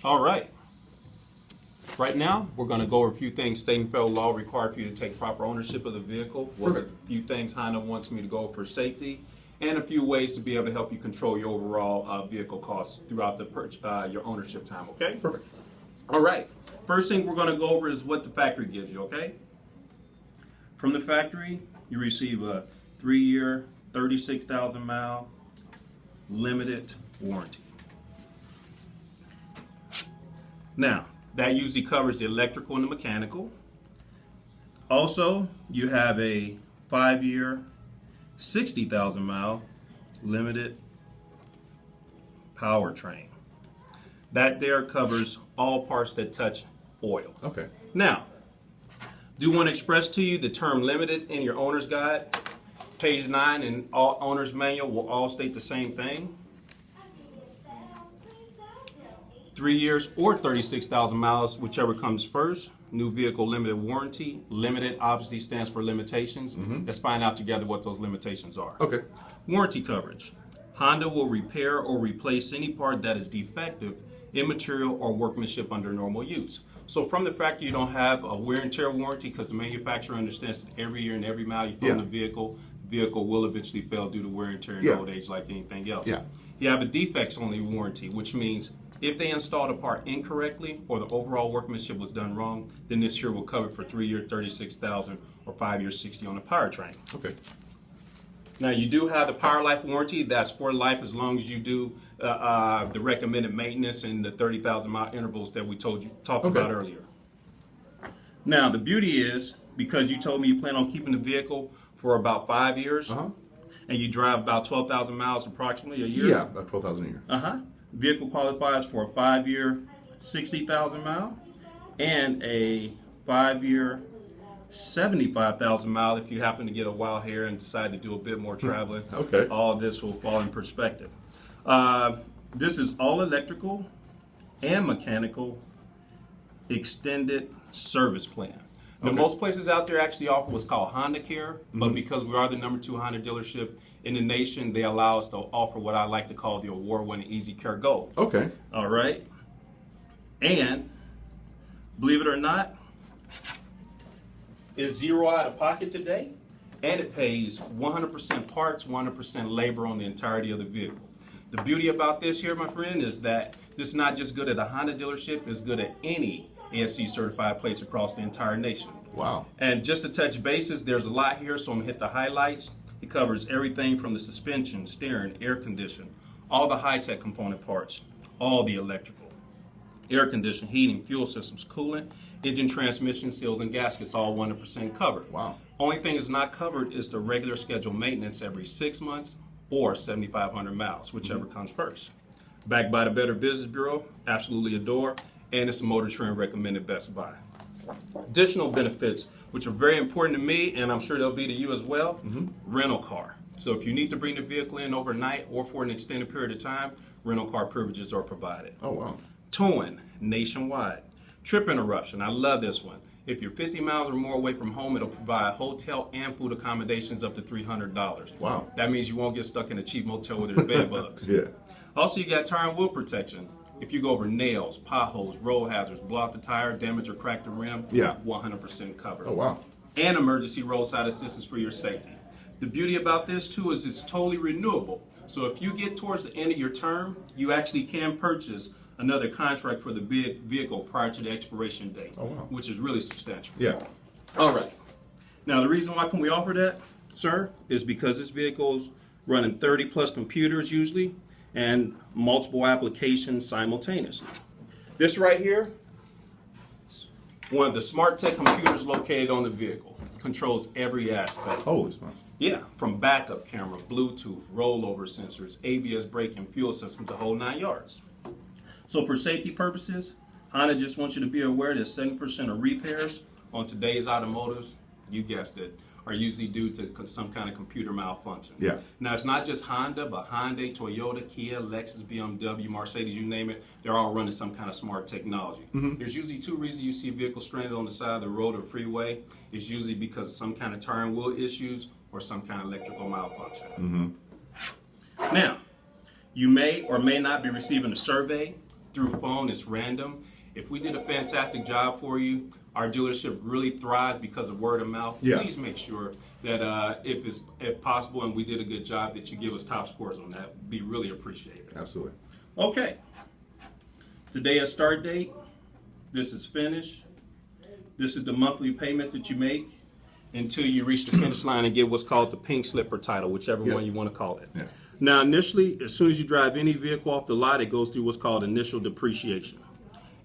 All right. Right now, we're going to go over a few things state and federal law require for you to take proper ownership of the vehicle. What are a few things Honda wants me to go for safety, and a few ways to be able to help you control your overall vehicle costs throughout the your ownership time. Okay. Perfect. All right. First thing we're going to go over is what the factory gives you. Okay. From the factory, you receive a 3-year, 36,000 mile limited warranty. Now, that usually covers the electrical and the mechanical. Also, you have a 5-year, 60,000 mile limited powertrain. That there covers all parts that touch oil. Okay. Now, do want to express to you the term limited in your owner's guide. Page 9 and all owner's manual will all state the same thing. 3 years or 36,000 miles, whichever comes first. New vehicle limited warranty. Limited obviously stands for limitations. Let's find out together what those limitations are. Okay. Warranty coverage. Honda will repair or replace any part that is defective, immaterial, or workmanship under normal use. So from the factory, you don't have a wear and tear warranty because the manufacturer understands that every year and every mile you put on the vehicle will eventually fail due to wear and tear and old age like anything else. Yeah. You have a defects only warranty, which means if they installed a part incorrectly or the overall workmanship was done wrong, then this here will cover for 3-year 36,000 or 5-year 60 on the powertrain. Okay. Now you do have the power life warranty. That's for life as long as you do the recommended maintenance and the 30,000 mile intervals that we talked about earlier. Now the beauty is, because you told me you plan on keeping the vehicle for about 5 years, and you drive about 12,000 miles approximately a year. Yeah, about 12,000 a year. Vehicle qualifies for a 5-year 60,000 mile and a 5-year 75,000 mile if you happen to get a wild hair and decide to do a bit more traveling. Okay. All of this will fall in perspective. This is all electrical and mechanical extended service plan. Now, most places out there actually offer what's called Honda Care, but because we are the #2 Honda dealership in the nation, they allow us to offer what I like to call the award-winning Easy Care Gold. Okay. All right. And believe it or not, it's zero out of pocket today, and it pays 100% parts, 100% labor on the entirety of the vehicle. The beauty about this here, my friend, is that this is not just good at a Honda dealership, it's good at any ASC certified place across the entire nation. Wow. And just to touch bases, there's a lot here, so I'm gonna hit the highlights. It covers everything from the suspension, steering, air condition, all the high-tech component parts, all the electrical, air condition, heating, fuel systems, coolant, engine, transmission, seals, and gaskets, all 100% covered. Wow. Only thing that's not covered is the regular scheduled maintenance every 6 months or 7,500 miles, whichever comes first. Backed by the Better Business Bureau, absolutely adore, and it's a Motor Trend recommended Best Buy. Additional benefits, which are very important to me, and I'm sure they'll be to you as well, rental car. So if you need to bring the vehicle in overnight or for an extended period of time, rental car privileges are provided. Oh, wow. Towing nationwide. Trip interruption, I love this one. If you're 50 miles or more away from home, it'll provide hotel and food accommodations up to $300. Wow. That means you won't get stuck in a cheap motel where there's bed bugs. Yeah. Also, you got tire and wheel protection. If you go over nails, potholes, road hazards, blow out the tire, damage or crack the rim, 100% covered. Oh, wow. And emergency roadside assistance for your safety. The beauty about this too is it's totally renewable. So if you get towards the end of your term, you actually can purchase another contract for the vehicle prior to the expiration date, which is really substantial. Yeah. All right. Now the reason why can we offer that, sir, is because this vehicle's running 30 plus computers usually and multiple applications simultaneously. This right here is one of the smart tech computers located on the vehicle. Controls every aspect. Holy smokes. Yeah, from backup camera, Bluetooth, rollover sensors, ABS brake and fuel system, the whole 9 yards. So for safety purposes, Honda just wants you to be aware that 70% of repairs on today's automotives, you guessed it, are usually due to some kind of computer malfunction. Yeah. Now, it's not just Honda, but Hyundai, Toyota, Kia, Lexus, BMW, Mercedes, you name it, they're all running some kind of smart technology. There's usually 2 reasons you see vehicles stranded on the side of the road or freeway. It's usually because of some kind of tire and wheel issues or some kind of electrical malfunction. Now, you may or may not be receiving a survey through phone, it's random. If we did a fantastic job for you, our dealership really thrives because of word of mouth. Yeah. Please make sure that if possible and we did a good job, that you give us top scores on that. Be really appreciated. Absolutely. Okay. Today is start date. This is finish. This is the monthly payments that you make until you reach the finish line and get what's called the pink slip or title, whichever one you want to call it. Yeah. Now, initially, as soon as you drive any vehicle off the lot, it goes through what's called initial depreciation.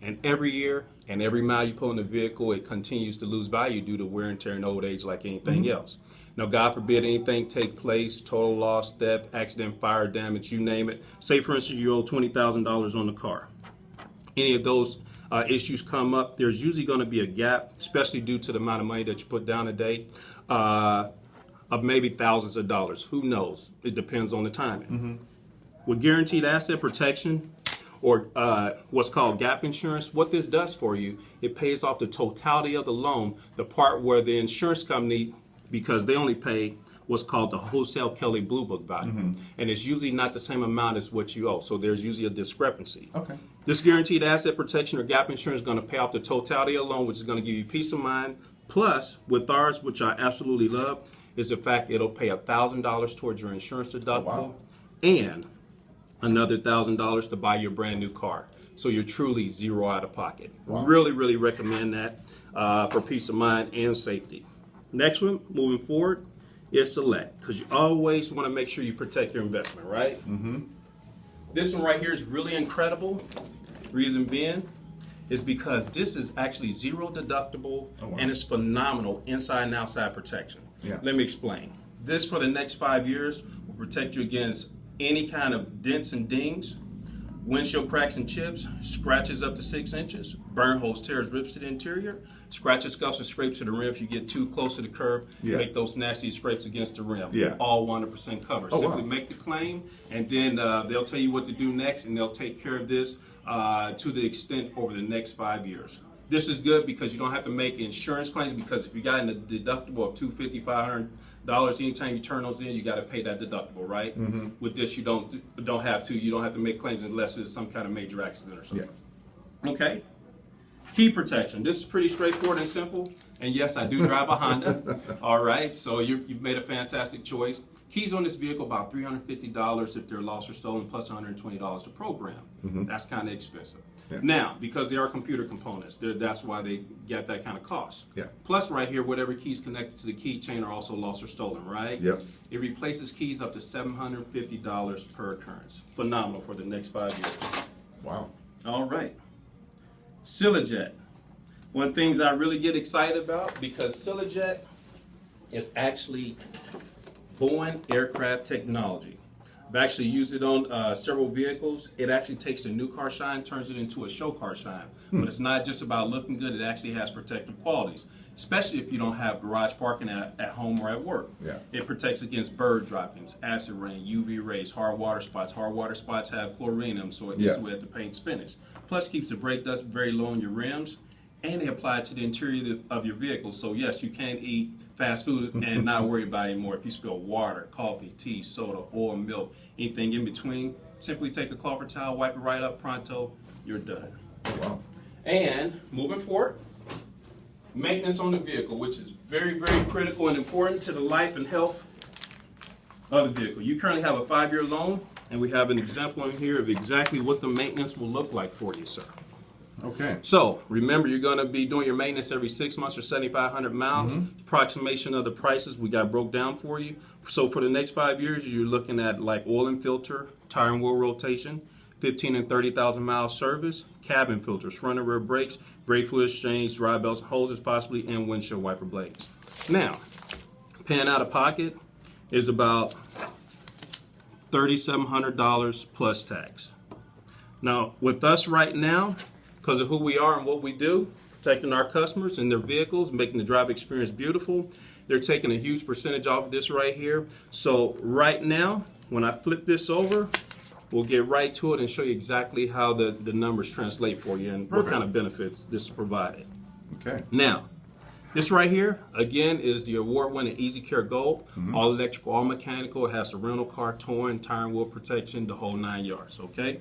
And every year and every mile you put on the vehicle, it continues to lose value due to wear and tear and old age like anything else. Now, God forbid anything take place, total loss, theft, accident, fire, damage, you name it. Say, for instance, you owe $20,000 on the car. Any of those issues come up, there's usually going to be a gap, especially due to the amount of money that you put down a day, of maybe thousands of dollars. Who knows? It depends on the timing. With guaranteed asset protection, or what's called gap insurance, what this does for you, it pays off the totality of the loan, the part where the insurance company, because they only pay what's called the wholesale Kelly Blue Book value. And it's usually not the same amount as what you owe, so there's usually a discrepancy. Okay. This guaranteed asset protection or gap insurance is going to pay off the totality of the loan, which is going to give you peace of mind. Plus, with ours, which I absolutely love, is the fact it'll pay $1,000 towards your insurance deductible and another $1,000 to buy your brand new car. So you're truly zero out of pocket. Really, really recommend that for peace of mind and safety. Next one, moving forward, is Select, because you always want to make sure you protect your investment, right? This one right here is really incredible. Reason being is because this is actually zero deductible and it's phenomenal inside and outside protection. Let me explain. This, for the next 5 years, will protect you against any kind of dents and dings, windshield cracks and chips, scratches up to 6 inches, burn holes, tears, rips to the interior, scratches, scuffs, and scrapes to the rim if you get too close to the curb, make those nasty scrapes against the rim. All 100% covered. Simply make the claim, and then they'll tell you what to do next, and they'll take care of this to the extent over the next 5 years. This is good because you don't have to make insurance claims, because if you got a deductible of $250, $500, anytime you turn those in, you got to pay that deductible, right? With this, you don't have to. You don't have to make claims unless it's some kind of major accident or something. Okay. Key protection. This is pretty straightforward and simple. And yes, I do drive a Honda. All right. So you've made a fantastic choice. Keys on this vehicle about $350 if they're lost or stolen, plus $120 to program. That's kind of expensive. Now, because they are computer components, that's why they get that kind of cost. Plus, right here, whatever keys connected to the keychain are also lost or stolen, right? It replaces keys up to $750 per occurrence. Phenomenal for the next 5 years. Wow. All right. Silajet. One of the things I really get excited about, because Silajet is actually Boeing aircraft technology. I've actually used it on several vehicles. It actually takes the new car shine, turns it into a show car shine. But it's not just about looking good, it actually has protective qualities, especially if you don't have garage parking at home or at work. It protects against bird droppings, acid rain, UV rays, hard water spots. Hard water spots have chlorine in them, so it gets away at the paint's finished. Plus, keeps the brake dust very low on your rims, and they apply it to the interior of your vehicle. So yes, you can eat fast food and not worry about it anymore. If you spill water, coffee, tea, soda, oil, milk, anything in between, simply take a cloth or towel, wipe it right up, pronto, you're done. Wow. And moving forward, maintenance on the vehicle, which is very, very critical and important to the life and health of the vehicle. You currently have a 5-year loan, and we have an example in here of exactly what the maintenance will look like for you, sir. Okay. So remember, you're going to be doing your maintenance every 6 months or 7,500 miles. Approximation of the prices we got broke down for you. So for the next 5 years, you're looking at like oil and filter, tire and wheel rotation, 15 and 30,000 mile service, cabin filters, front and rear brakes, brake fluid exchange, dry belts and hoses possibly, and windshield wiper blades. Now, paying out of pocket is about $3,700 plus tax. Now, with us right now, because of who we are and what we do, protecting our customers and their vehicles, making the drive experience beautiful, they're taking a huge percentage off of this right here. So right now, when I flip this over, we'll get right to it and show you exactly how the numbers translate for you and what kind of benefits this is provided. Okay. Now, this right here, again, is the award-winning Easy Care Gold. All electrical, all mechanical. It has the rental car, towing, tire and wheel protection, the whole 9 yards, okay?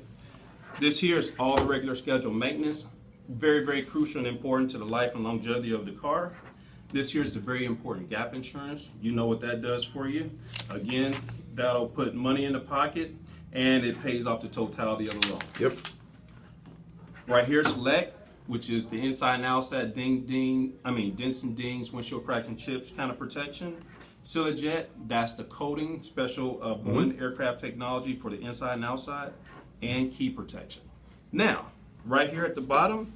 This here is all the regular scheduled maintenance. Very, very crucial and important to the life and longevity of the car. This here is the very important gap insurance. You know what that does for you. Again, that'll put money in the pocket and it pays off the totality of the loan. Yep. Right here, Select, which is the inside and outside dents and dings, windshield cracks and chips kind of protection. Silajet, that's the coating, special Boeing aircraft technology for the inside and outside, and key protection. Now, right here at the bottom,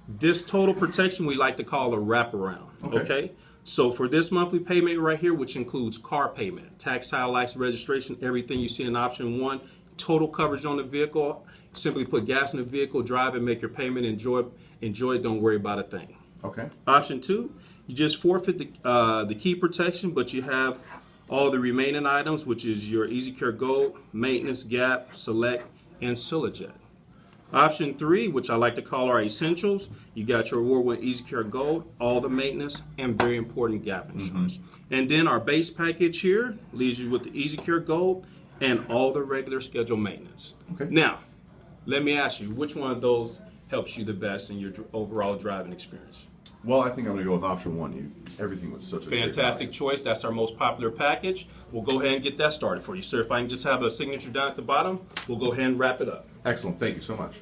this total protection we like to call a wraparound. Okay. So for this monthly payment right here, which includes car payment, tax, title, license, registration, everything you see in option 1, total coverage on the vehicle. Simply put gas in the vehicle, drive and make your payment. Enjoy it. Don't worry about a thing. Okay. Option 2, you just forfeit the key protection, but you have all the remaining items, which is your Easy Care Gold, Maintenance, Gap, Select, and Silajet. Option 3, which I like to call our essentials, you got your award-winning Easy Care Gold, all the maintenance, and very important gap insurance. And then our base package here leaves you with the Easy Care Gold and all the regular scheduled maintenance. Okay. Now, let me ask you, which one of those helps you the best in your overall driving experience? Well, I think I'm going to go with option 1. Everything was such a Fantastic great choice. That's our most popular package. We'll go ahead and get that started for you, sir. If I can just have a signature down at the bottom, we'll go ahead and wrap it up. Excellent. Thank you so much.